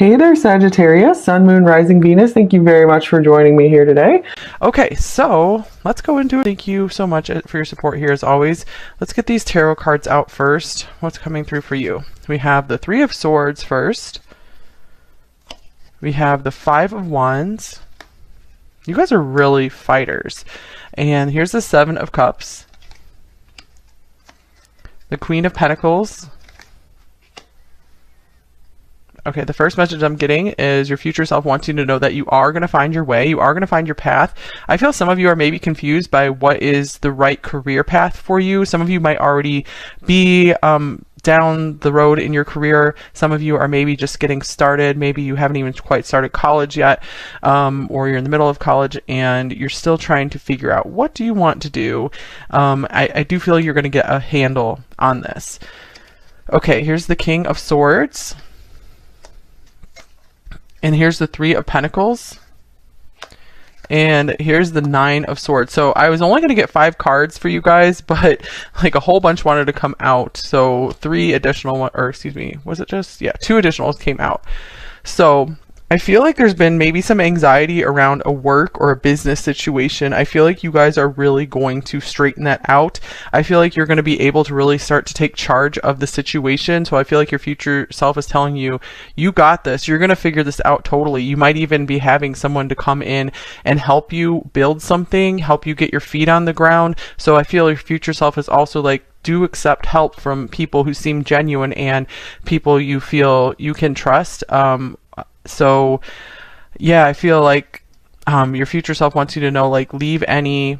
Hey there, Sagittarius, Sun, Moon, Rising, Venus. Thank you very much for joining me here today. Okay, so let's go into it. Thank you so much for your support here as always. Let's get these tarot cards out first. What's coming through for you? We have the Three of Swords first. We have the Five of Wands. You guys are really fighters. And here's the Seven of Cups. The Queen of Pentacles. Okay, the first message I'm getting is your future self wants you to know that you are going to find your way. You are going to find your path. I feel some of you are maybe confused by what is the right career path for you. Some of you might already be down the road in your career. Some of you are maybe just getting started. Maybe you haven't even quite started college yet, or you're in the middle of college and you're still trying to figure out what do you want to do. I do feel you're going to get a handle on this. Okay, here's the King of Swords. And here's the Three of Pentacles. And here's the Nine of Swords. So I was only going to get 5 cards for you guys, but like a whole bunch wanted to come out. So 3 additional, or excuse me, was it just? Yeah, 2 additionals came out. So I feel like there's been maybe some anxiety around a work or a business situation. I feel like you guys are really going to straighten that out. I feel like you're going to be able to really start to take charge of the situation. So I feel like your future self is telling you, you got this. You're going to figure this out totally. You might even be having someone to come in and help you build something, help you get your feet on the ground. So I feel your future self is also like, do accept help from people who seem genuine and people you feel you can trust. So yeah, I feel like your future self wants you to know, like, leave any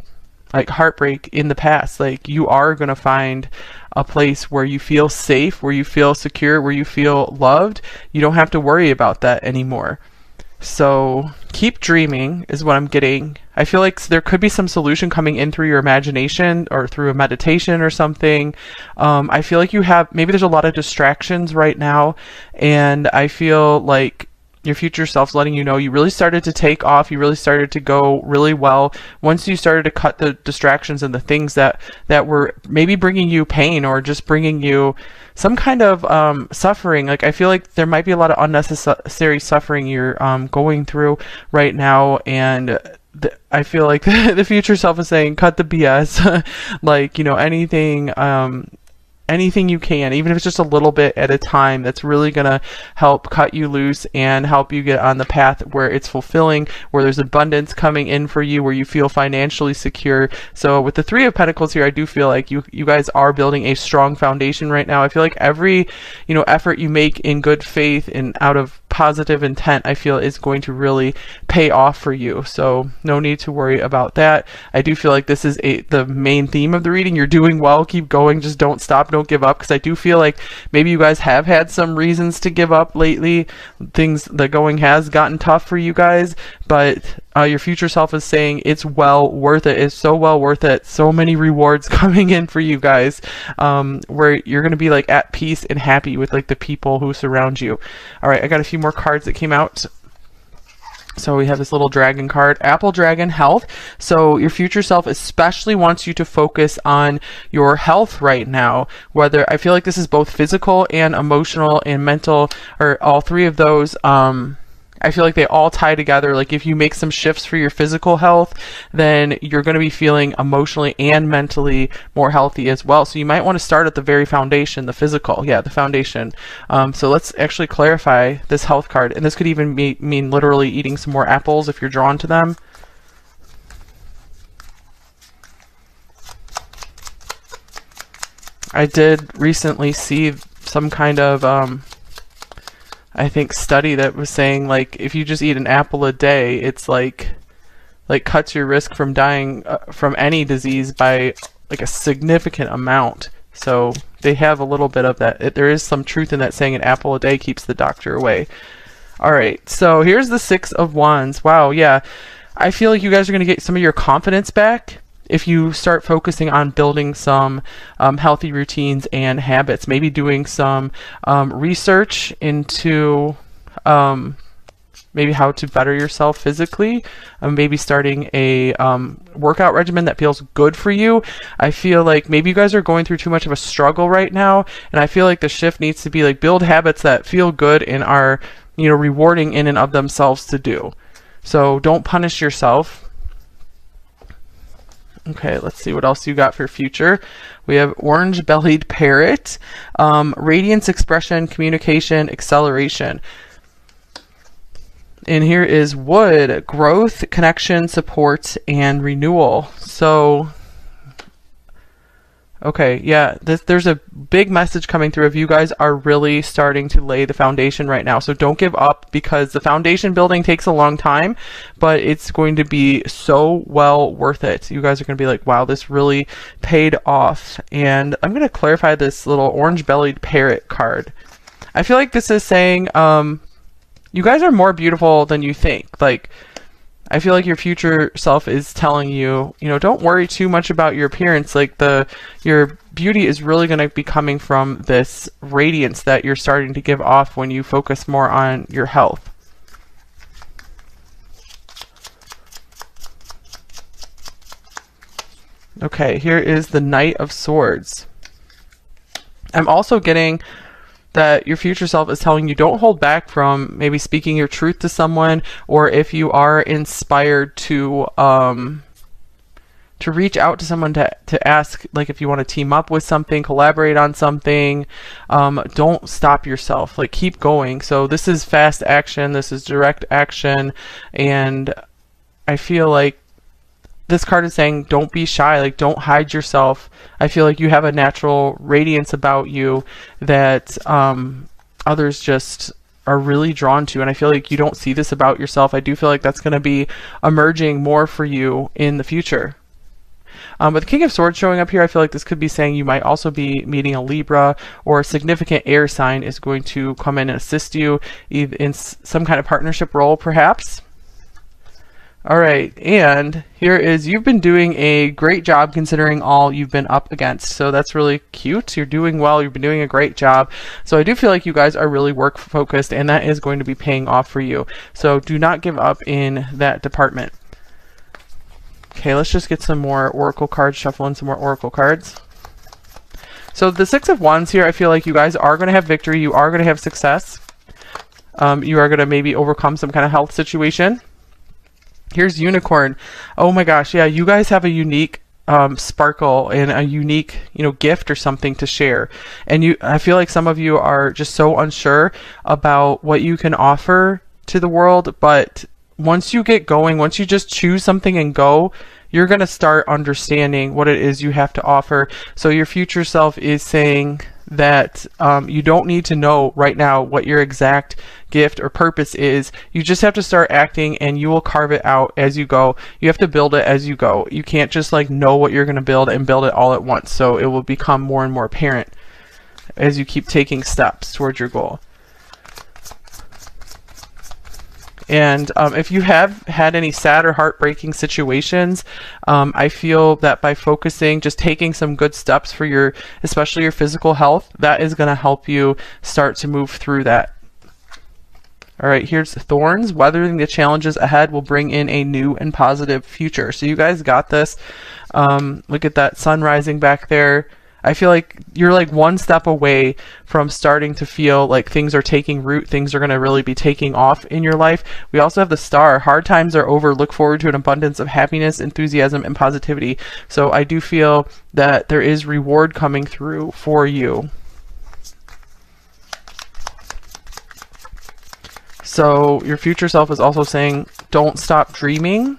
like heartbreak in the past. Like, you are going to find a place where you feel safe, where you feel secure, where you feel loved. You don't have to worry about that anymore. So keep dreaming is what I'm getting. I feel like there could be some solution coming in through your imagination or through a meditation or something. I feel like you have, maybe there's a lot of distractions right now, and I feel like your future self's letting you know you really started to take off. You really started to go really well once you started to cut the distractions and the things that were maybe bringing you pain or just bringing you some kind of suffering. Like, I feel like there might be a lot of unnecessary suffering you're going through right now, and I feel like the future self is saying, cut the BS. Like, you know, anything you can, even if it's just a little bit at a time, that's really going to help cut you loose and help you get on the path where it's fulfilling, where there's abundance coming in for you, where you feel financially secure. So with the Three of Pentacles here, I do feel like you guys are building a strong foundation right now. I feel like every, you know, effort you make in good faith and out of positive intent, I feel is going to really pay off for you. So no need to worry about that. I do feel like this is the main theme of the reading. You're doing well. Keep going. Just don't stop. Don't give up. Because I do feel like maybe you guys have had some reasons to give up lately. The going has gotten tough for you guys, but your future self is saying it's well worth it. It's so well worth it. So many rewards coming in for you guys, where you're going to be like at peace and happy with like the people who surround you. All right, I got a few more cards that came out. So we have this little dragon card, Apple Dragon Health. So your future self especially wants you to focus on your health right now. Whether, I feel like this is both physical and emotional and mental, or all 3 of those. I feel like they all tie together. Like, if you make some shifts for your physical health, then you're going to be feeling emotionally and mentally more healthy as well. So you might want to start at the very foundation, the physical. Yeah, the foundation. So let's actually clarify this health card. And this could even mean literally eating some more apples if you're drawn to them. I did recently see some kind of I think study that was saying, like, if you just eat an apple a day, it's like cuts your risk from dying from any disease by like a significant amount. So they have a little bit of that. There is some truth in that, saying an apple a day keeps the doctor away. All right, so here's the Six of Wands. Wow, yeah. I feel like you guys are going to get some of your confidence back if you start focusing on building some healthy routines and habits, maybe doing some research into maybe how to better yourself physically, maybe starting a workout regimen that feels good for you. I feel like maybe you guys are going through too much of a struggle right now, and I feel like the shift needs to be like build habits that feel good and are rewarding in and of themselves to do. So don't punish yourself. Okay, let's see what else you got for future. We have orange-bellied parrot, radiance, expression, communication, acceleration. And here is wood, growth, connection, support, and renewal. So, okay, yeah, there's a big message coming through of you guys are really starting to lay the foundation right now. So don't give up, because the foundation building takes a long time, but it's going to be so well worth it. You guys are going to be like, wow, this really paid off. And I'm going to clarify this little orange-bellied parrot card. I feel like this is saying, you guys are more beautiful than you think. Like, I feel like your future self is telling you, don't worry too much about your appearance. Like, your beauty is really going to be coming from this radiance that you're starting to give off when you focus more on your health. Okay, here is the Knight of Swords. I'm also getting that your future self is telling you don't hold back from maybe speaking your truth to someone, or if you are inspired to reach out to someone to ask, like, if you want to team up with something, collaborate on something, don't stop yourself. Like, keep going. So this is fast action, this is direct action, and I feel like this card is saying don't be shy, like, don't hide yourself. I feel like you have a natural radiance about you that others just are really drawn to, and I feel like you don't see this about yourself. I do feel like that's going to be emerging more for you in the future. With the King of Swords showing up here, I feel like this could be saying you might also be meeting a Libra, or a significant air sign is going to come in and assist you in some kind of partnership role, perhaps. All right, and here is, you've been doing a great job considering all you've been up against. So that's really cute. You're doing well. You've been doing a great job. So I do feel like you guys are really work focused, and that is going to be paying off for you. So do not give up in that department. Okay, let's just get some more oracle cards, shuffle in some more oracle cards. So the Six of Wands here, I feel like you guys are going to have victory. You are going to have success. You are going to maybe overcome some kind of health situation. Here's Unicorn. Oh my gosh, yeah, you guys have a unique sparkle and a unique, gift or something to share. And I feel like some of you are just so unsure about what you can offer to the world, but once you get going, once you just choose something and go, you're going to start understanding what it is you have to offer. So your future self is saying that you don't need to know right now what your exact gift or purpose is. You just have to start acting, and you will carve it out as you go. You have to build it as you go. You can't just know what you're going to build and build it all at once. So it will become more and more apparent as you keep taking steps towards your goal. And if you have had any sad or heartbreaking situations, I feel that by focusing, just taking some good steps for especially your physical health, that is going to help you start to move through that. All right, here's Thorns. Weathering the challenges ahead will bring in a new and positive future. So you guys got this. Look at that sun rising back there. I feel like you're one step away from starting to feel like things are taking root. Things are going to really be taking off in your life. We also have the Star. Hard times are over. Look forward to an abundance of happiness, enthusiasm, and positivity. So I do feel that there is reward coming through for you. So your future self is also saying, don't stop dreaming.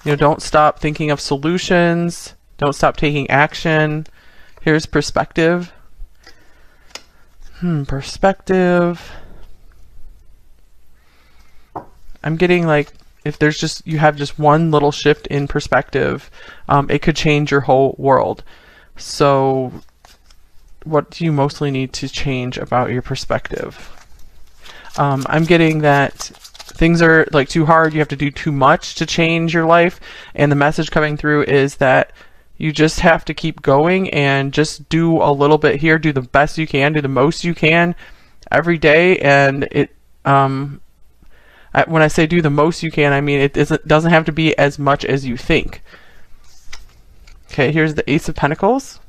Don't stop thinking of solutions. Don't stop taking action. Here's perspective. Perspective. I'm getting if there's you have just one little shift in perspective, it could change your whole world. So what do you mostly need to change about your perspective? I'm getting that things are too hard. You have to do too much to change your life. And the message coming through is that you just have to keep going and just do a little bit here, do the best you can, do the most you can every day. And when I say do the most you can, I mean it doesn't have to be as much as you think. Okay, here's the Ace of Pentacles.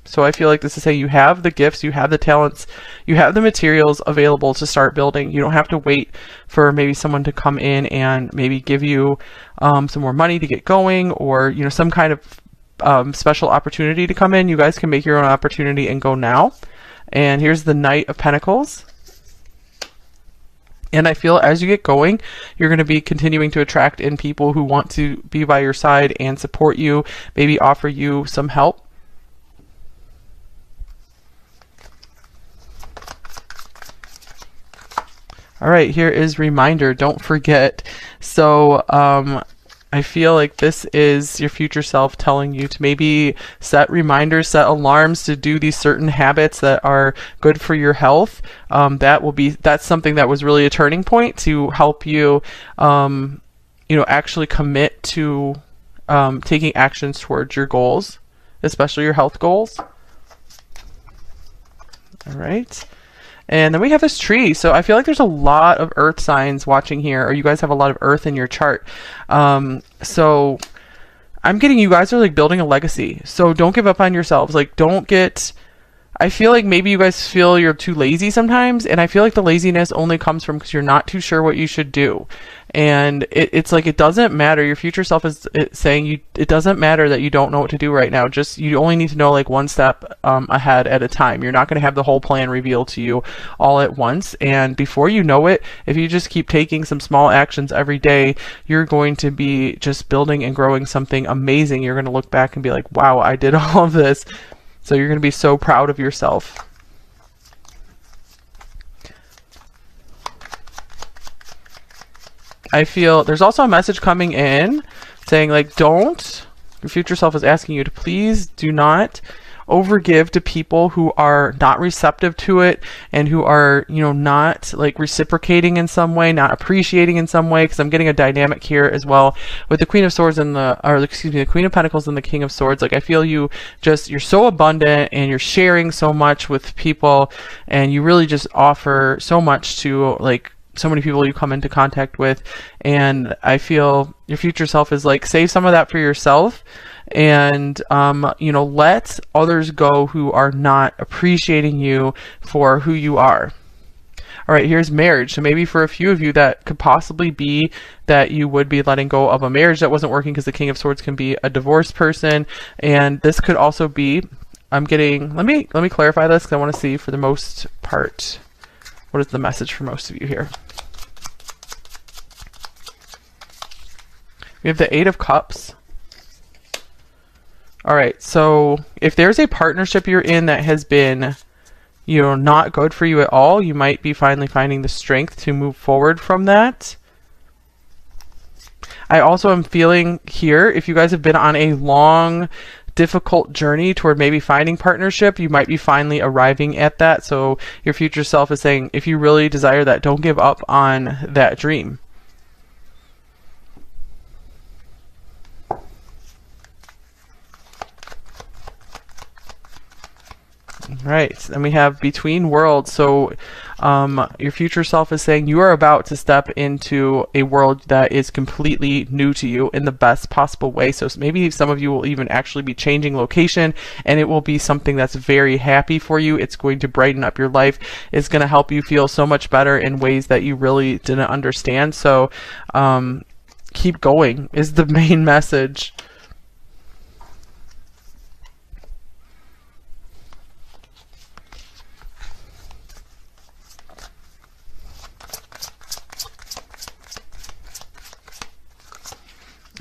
So I feel like this is saying you have the gifts, you have the talents, you have the materials available to start building. You don't have to wait for maybe someone to come in and maybe give you some more money to get going, or some kind of special opportunity to come in. You guys can make your own opportunity and go now. And here's the Knight of Pentacles. And I feel as you get going, you're going to be continuing to attract in people who want to be by your side and support you, maybe offer you some help. All right, here is reminder. Don't forget. So I feel like this is your future self telling you to maybe set reminders, set alarms to do these certain habits that are good for your health. That's something that was really a turning point to help you, actually commit to taking actions towards your goals, especially your health goals. All right. And then we have this tree. So I feel like there's a lot of earth signs watching here, or you guys have a lot of earth in your chart. So I'm getting you guys are like building a legacy. So don't give up on yourselves. Like I feel like maybe you guys feel you're too lazy sometimes. And I feel like the laziness only comes from because you're not too sure what you should do. And it's like, it doesn't matter. Your future self is saying it doesn't matter that you don't know what to do right now. Just, you only need to know like one step ahead at a time. You're not going to have the whole plan revealed to you all at once. And before you know it, if you just keep taking some small actions every day, you're going to be just building and growing something amazing. You're going to look back and be like, wow, I did all of this. So you're going to be so proud of yourself. I feel there's also a message coming in saying like, your future self is asking you to please do not overgive to people who are not receptive to it and who are, not like reciprocating in some way, not appreciating in some way. Because I'm getting a dynamic here as well with the Queen of Swords and the Queen of Pentacles and the King of Swords. Like I feel you're so abundant and you're sharing so much with people, and you really just offer so much to like so many people you come into contact with. And I feel your future self is like, save some of that for yourself, and let others go who are not appreciating you for who you are. All right, here's marriage. So maybe for a few of you that could possibly be that you would be letting go of a marriage that wasn't working, because the King of Swords can be a divorced person. And this could also be, let me clarify this, because I want to see for the most part, what is the message for most of you here? We have the Eight of Cups. All right, so if there's a partnership you're in that has been, not good for you at all, you might be finally finding the strength to move forward from that. I also am feeling here, if you guys have been on a long, difficult journey toward maybe finding partnership, you might be finally arriving at that. So your future self is saying, if you really desire that, don't give up on that dream. Right, and we have Between Worlds. So your future self is saying you are about to step into a world that is completely new to you in the best possible way. So maybe some of you will even actually be changing location, and it will be something that's very happy for you. It's going to brighten up your life. It's going to help you feel so much better in ways that you really didn't understand. So keep going is the main message.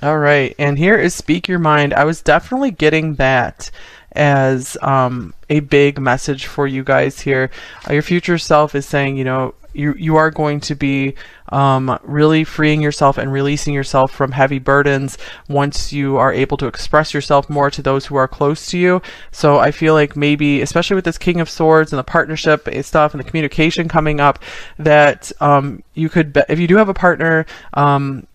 All right, and here is Speak Your Mind. I was definitely getting that as a big message for you guys here. Your future self is saying, you are going to be really freeing yourself and releasing yourself from heavy burdens once you are able to express yourself more to those who are close to you. So I feel like maybe, especially with this King of Swords and the partnership stuff and the communication coming up, that you could, if you do have a partner,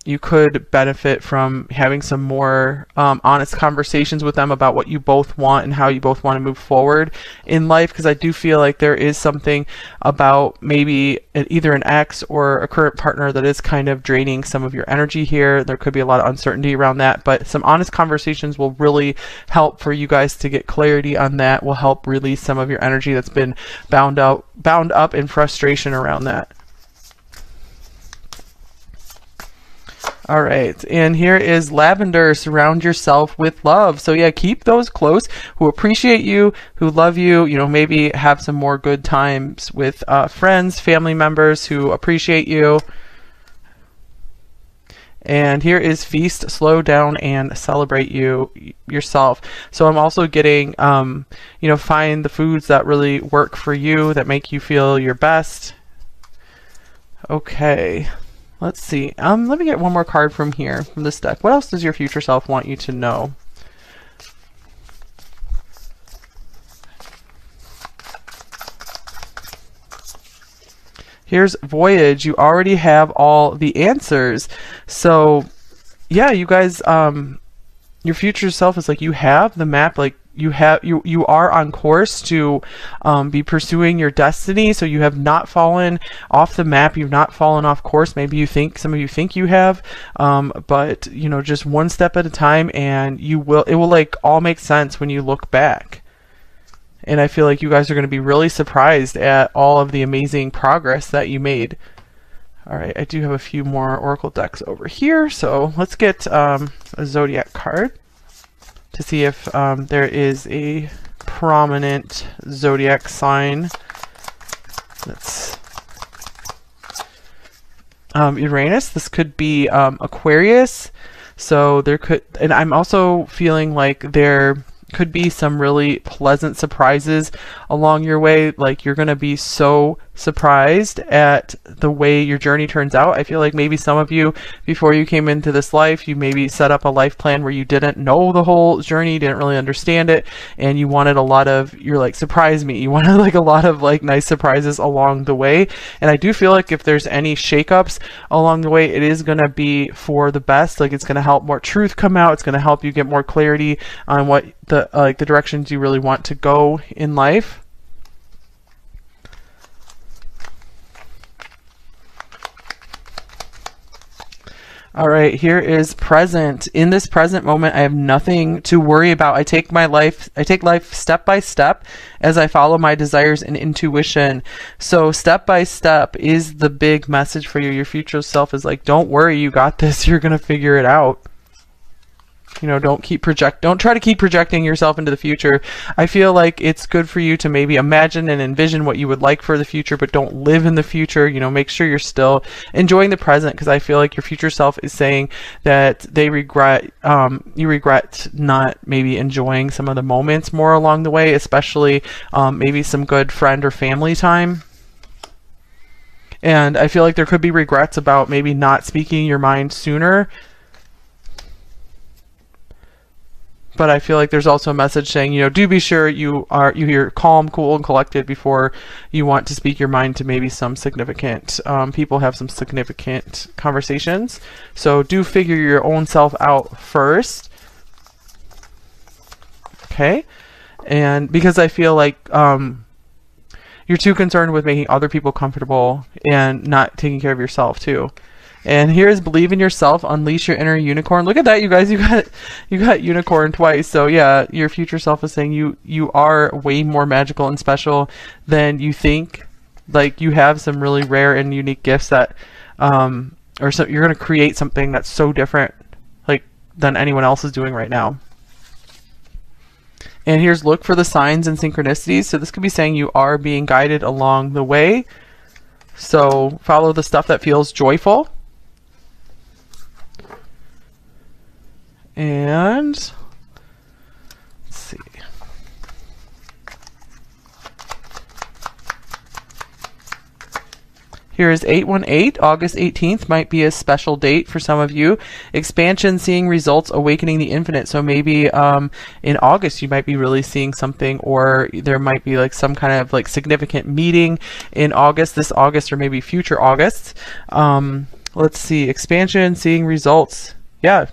you could benefit from having some more honest conversations with them about what you both want and how you both want to move forward in life. Because I do feel like there is something about maybe either an ex or a current partner partner that is kind of draining some of your energy here. There could be a lot of uncertainty around that, but some honest conversations will really help for you guys to get clarity on that, will help release some of your energy that's been bound up in frustration around that. All right, and here is Lavender. Surround yourself with love. So yeah, keep those close who appreciate you, who love you. You know, maybe have some more good times with friends, family members who appreciate you. And here is Feast, slow down and celebrate yourself. So I'm also getting, you know, find the foods that really work for you, that make you feel your best. Okay. Let's see. Let me get one more card from here, from this deck. What else does your future self want you to know? Here's Voyage. You already have all the answers. So, yeah, you guys, your future self is like, you have the map, like, you are on course to be pursuing your destiny. So you have not fallen off the map. You've not fallen off course. Maybe some of you think you have, but you know, just one step at a time, and it will like all make sense when you look back. And I feel like you guys are going to be really surprised at all of the amazing progress that you made. All right, I do have a few more oracle decks over here, so let's get a zodiac card to see if there is a prominent zodiac sign that's Uranus. This could be Aquarius. So there could, and I'm also feeling like there could be some really pleasant surprises along your way. Like you're going to be so surprised at the way your journey turns out. I feel like maybe some of you, before you came into this life, you maybe set up a life plan where you didn't know the whole journey, didn't really understand it, and you wanted a lot of, you're like, surprise me. You wanted like a lot of like nice surprises along the way. And I do feel like if there's any shakeups along the way, it is going to be for the best. Like it's going to help more truth come out. It's going to help you get more clarity on what the like the directions you really want to go in life. All right, here is present. In this present moment, I have nothing to worry about. I take life step by step as I follow my desires and intuition. So step by step is the big message for you. Your future self is like, don't worry, you got this. You're going to figure it out. You know, don't try to keep projecting yourself into the future. I feel like it's good for you to maybe imagine and envision what you would like for the future, but don't live in the future. You know, make sure you're still enjoying the present, because I feel like your future self is saying that they regret, you regret not maybe enjoying some of the moments more along the way, especially maybe some good friend or family time. And I feel like there could be regrets about maybe not speaking your mind sooner. But I feel like there's also a message saying, you know, do be sure you're calm, cool, and collected before you want to speak your mind to maybe some significant people, have some significant conversations. So do figure your own self out first. Okay. And because I feel like you're too concerned with making other people comfortable and not taking care of yourself too. And here's believe in yourself, unleash your inner unicorn. Look at that, you guys. You got unicorn twice. So yeah, your future self is saying you are way more magical and special than you think. Like you have some really rare and unique gifts that, or so you're gonna create something that's so different, like than anyone else is doing right now. And here's look for the signs and synchronicities. So this could be saying you are being guided along the way. So follow the stuff that feels joyful. And let's see. Here is 818. August 18th might be a special date for some of you. Expansion, seeing results, awakening the infinite. So maybe in August you might be really seeing something, or there might be like some kind of like significant meeting in August, this August, or maybe future Augusts. Let's see. Expansion, seeing results. Yeah,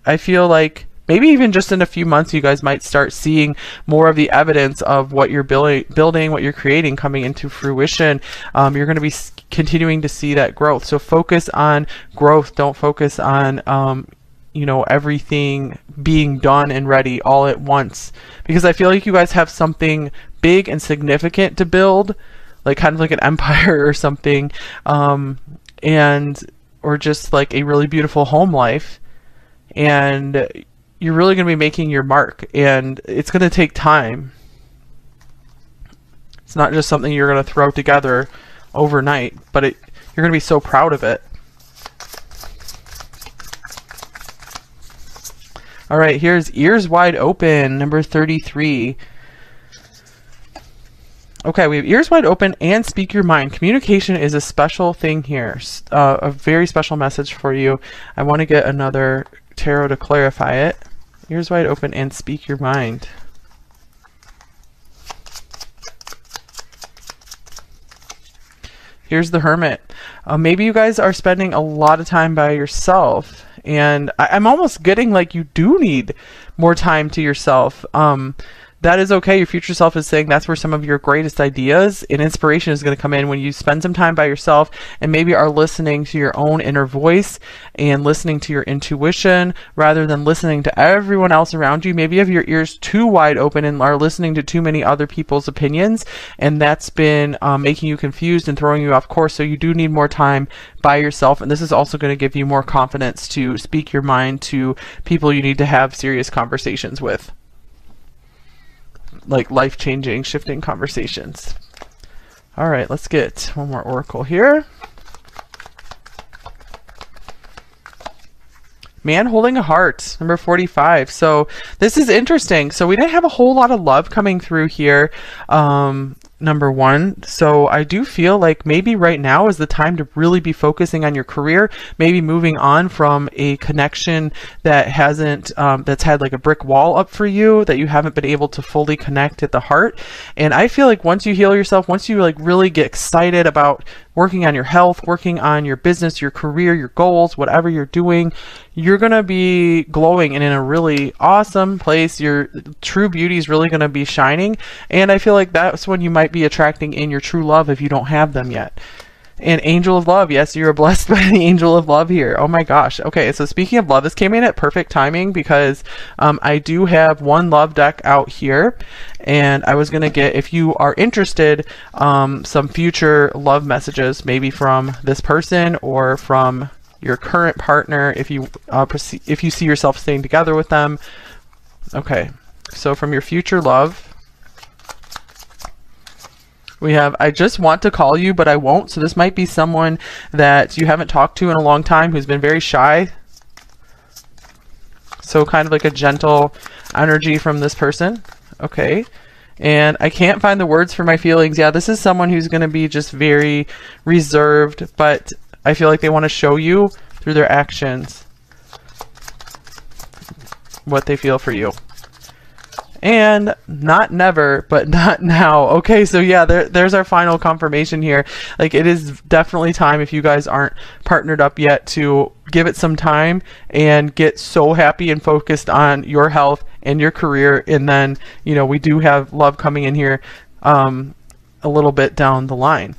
I feel like maybe even just in a few months, you guys might start seeing more of the evidence of what you're building, what you're creating coming into fruition. You're going to be continuing to see that growth. So focus on growth. Don't focus on, you know, everything being done and ready all at once, because I feel like you guys have something big and significant to build, like kind of like an empire or something, or just like a really beautiful home life. And you're really going to be making your mark, and it's going to take time. It's not just something you're going to throw together overnight, but you're going to be so proud of it. All right, here's ears wide open, number 33. Okay, we have ears wide open and speak your mind. Communication is a special thing here, a very special message for you. I want to get another tarot to clarify it. Ears wide open and speak your mind. Here's the Hermit. Maybe you guys are spending a lot of time by yourself, and I'm almost getting like you do need more time to yourself. That is okay. Your future self is saying that's where some of your greatest ideas and inspiration is going to come in, when you spend some time by yourself and maybe are listening to your own inner voice and listening to your intuition rather than listening to everyone else around you. Maybe you have your ears too wide open and are listening to too many other people's opinions, and that's been making you confused and throwing you off course. So you do need more time by yourself, and this is also going to give you more confidence to speak your mind to people you need to have serious conversations with, like life-changing, shifting conversations. All right, let's get one more oracle here. Man holding a heart, number 45. So this is interesting. So we didn't have a whole lot of love coming through here, number one. So I do feel like maybe right now is the time to really be focusing on your career, maybe moving on from a connection that hasn't, that's had like a brick wall up for you, that you haven't been able to fully connect at the heart. And I feel like once you heal yourself, once you like really get excited about working on your health, working on your business, your career, your goals, whatever you're doing, you're going to be glowing and in a really awesome place. Your true beauty is really going to be shining. And I feel like that's when you might be attracting in your true love if you don't have them yet. And angel of love. Yes, you're blessed by the angel of love here. Oh my gosh. Okay, so speaking of love, this came in at perfect timing because I do have one love deck out here, and I was going to get, if you are interested, some future love messages, maybe from this person or from your current partner, if you see yourself staying together with them. Okay, so from your future love, we have, I just want to call you, but I won't. So this might be someone that you haven't talked to in a long time, who's been very shy. So kind of like a gentle energy from this person. Okay. And I can't find the words for my feelings. Yeah, this is someone who's going to be just very reserved, but I feel like they want to show you through their actions what they feel for you. And not never, but not now. Okay, so yeah, there's our final confirmation here. Like, it is definitely time, if you guys aren't partnered up yet, to give it some time and get so happy and focused on your health and your career. And then, you know, we do have love coming in here a little bit down the line.